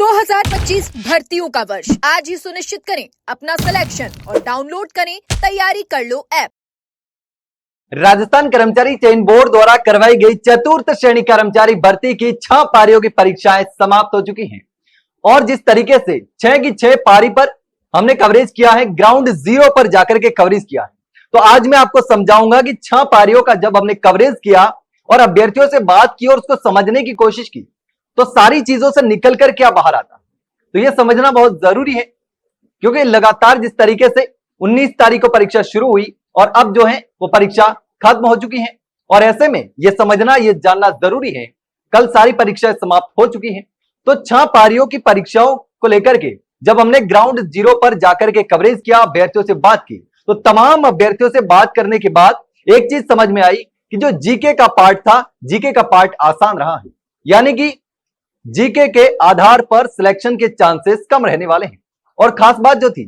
2025 भर्तियों का वर्ष आज ही सुनिश्चित करें अपना सिलेक्शन और डाउनलोड करें तैयारी कर लो ऐप। राजस्थान कर्मचारी चयन बोर्ड द्वारा करवाई गई चतुर्थ श्रेणी कर्मचारी भर्ती की 6 पारियों की परीक्षाएं समाप्त हो चुकी हैं और जिस तरीके से 6 की 6 पारी पर हमने कवरेज किया है, ग्राउंड जीरो पर जाकर के कवरेज किया है, तो आज मैं आपको समझाऊंगा कि 6 पारियों का जब हमने कवरेज किया और अभ्यर्थियों से बात की और उसको समझने की कोशिश की तो सारी चीजों से निकलकर क्या बाहर आता। तो यह समझना बहुत जरूरी है क्योंकि लगातार जिस तरीके से 19 तारीख को परीक्षा शुरू हुई और अब जो है वो परीक्षा खत्म हो चुकी है और ऐसे में यह समझना, यह जानना जरूरी है कल सारी परीक्षाएं समाप्त हो चुकी हैं। तो 6 पारियों की परीक्षाओं को लेकर के जब हमने ग्राउंड जीरो पर जाकर के कवरेज किया, अभ्यर्थियों से बात की, तो तमाम अभ्यर्थियों से बात करने के बाद एक चीज समझ में आई कि जो जीके का पार्ट था, जीके का पार्ट आसान रहा है, यानी कि जीके के आधार पर सिलेक्शन के चांसेस कम रहने वाले हैं। और खास बात जो थी,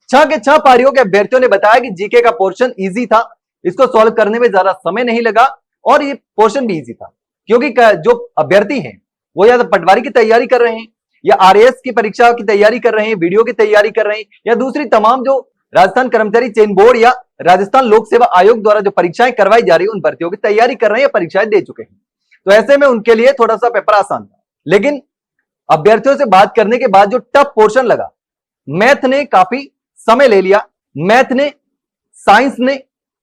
6 के 6 पारियों के अभ्यर्थियों ने बताया कि जीके का पोर्शन इजी था, इसको सॉल्व करने में ज्यादा समय नहीं लगा और ये पोर्शन भी इजी था क्योंकि जो अभ्यर्थी हैं वो या तो पटवारी की तैयारी कर रहे हैं या आरएएस की परीक्षा की तैयारी कर रहे हैं, वीडियो की तैयारी कर रहे हैं या दूसरी तमाम जो राजस्थान कर्मचारी चयन बोर्ड या राजस्थान लोक सेवा आयोग द्वारा जो परीक्षाएं करवाई जा रही है उन भर्तियों की तैयारी कर रहे हैं, परीक्षाएं दे चुके हैं। तो ऐसे में उनके लिए थोड़ा सा पेपर आसान था, लेकिन अभ्यर्थियों से बात करने के बाद जो टफ पोर्शन लगा, मैथ ने काफी समय ले लिया। मैथ ने, साइंस ने,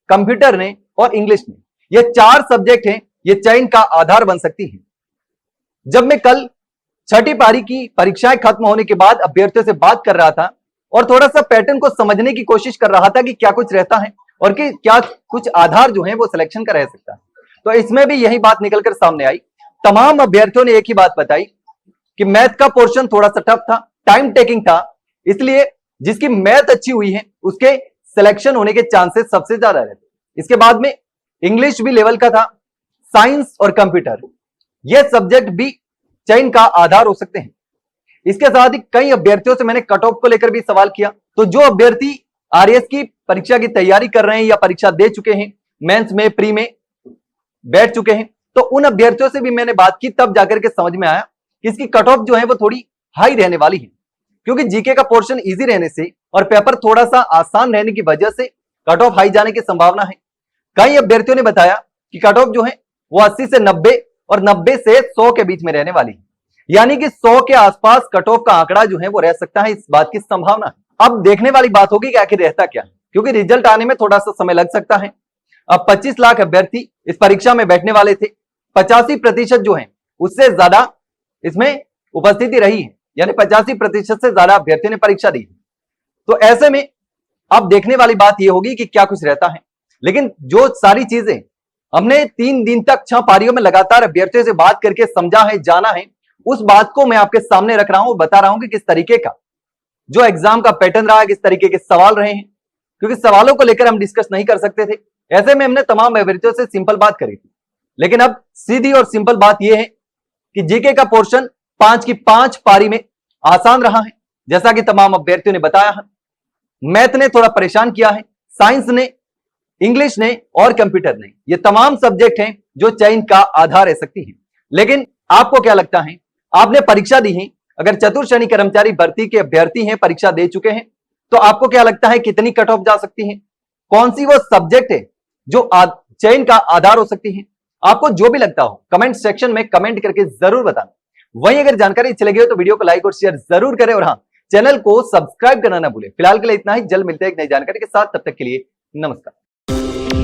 कंप्यूटर ने और इंग्लिश ने, ये 4 सब्जेक्ट हैं, ये चयन का आधार बन सकती हैं। जब मैं कल 6ठी पारी की परीक्षाएं खत्म होने के बाद अभ्यर्थियों से बात कर रहा था और थोड़ा सा पैटर्न को समझने की कोशिश कर रहा था कि क्या कुछ रहता है और कि क्या कुछ आधार जो है वो सिलेक्शन का रह सकता है, तो इसमें भी यही बात निकलकर सामने आई। तमाम अभ्यर्थियों ने एक ही बात बताई कि मैथ का पोर्शन थोड़ा सा टफ था, टाइम टेकिंग था, इसलिए जिसकी मैथ अच्छी हुई है उसके सिलेक्शन होने के चांसेस सबसे ज्यादा रहते। इसके बाद में इंग्लिश भी लेवल का था, साइंस और कंप्यूटर ये सब्जेक्ट भी चयन का आधार हो सकते हैं। इसके साथ ही कई अभ्यर्थियों से मैंने कट ऑफ को लेकर भी सवाल किया, तो जो अभ्यर्थी आरएएस की परीक्षा की तैयारी कर रहे हैं या परीक्षा दे चुके हैं, मेंस में, प्री में बैठ चुके हैं, तो उन अभ्यर्थियों से भी मैंने बात की, तब जाकर के समझ में आया कि इसकी कट ऑफ जो है वो थोड़ी हाई रहने वाली है क्योंकि जीके का पोर्शन इजी रहने से और पेपर थोड़ा सा आसान रहने की वजह से कट ऑफ हाई जाने की संभावना है। कई अभ्यर्थियों ने बताया कि कट ऑफ जो है वो 80 से 90 और 90 से 100 के बीच में रहने वाली है, यानी कि 100 के आसपास कट ऑफ का आंकड़ा जो है वो रह सकता है, इस बात की संभावना है। अब देखने वाली बात होगी कि आखिर रहता क्या है, क्योंकि रिजल्ट आने में थोड़ा सा समय लग सकता है। अब 25 लाख अभ्यर्थी इस परीक्षा में बैठने वाले थे, 85% जो है उससे ज्यादा इसमें उपस्थिति रही है, यानी 85% से ज्यादा अभ्यर्थियों ने परीक्षा दी है। तो ऐसे में अब देखने वाली बात यह होगी कि क्या कुछ रहता है, लेकिन जो सारी चीजें हमने 3 दिन तक 6 पारियों में लगातार अभ्यर्थियों से बात करके समझा है, जाना है, उस बात को मैं आपके सामने रख रहा हूं और बता रहा हूं कि किस तरीके का जो एग्जाम का पैटर्न रहा है, किस तरीके के सवाल रहे हैं, क्योंकि सवालों को लेकर हम डिस्कस नहीं कर सकते थे। ऐसे में हमने तमाम अभ्यर्थियों से सिंपल बात करी थी, लेकिन अब सीधी और सिंपल बात यह है कि जीके का पोर्शन 5 की 5 पारी में आसान रहा है, जैसा कि तमाम अभ्यर्थियों ने बताया है। मैथ ने थोड़ा परेशान किया है, साइंस ने, इंग्लिश ने और कंप्यूटर ने, ये तमाम सब्जेक्ट हैं जो चयन का आधार रह सकती है। लेकिन आपको क्या लगता है, आपने परीक्षा दी है, अगर चतुर्थ श्रेणी कर्मचारी भर्ती के अभ्यर्थी हैं, परीक्षा दे चुके हैं, तो आपको क्या लगता है कितनी कट ऑफ जा सकती है, कौन सी वो सब्जेक्ट है जो चयन का आधार हो सकती है? आपको जो भी लगता हो कमेंट सेक्शन में कमेंट करके जरूर बताना। वहीं अगर जानकारी अच्छी लगी हो तो वीडियो को लाइक और शेयर जरूर करें और हाँ, चैनल को सब्सक्राइब करना ना भूलें। फिलहाल के लिए इतना ही, जल्द मिलते हैं एक नई जानकारी के साथ, तब तक के लिए नमस्कार।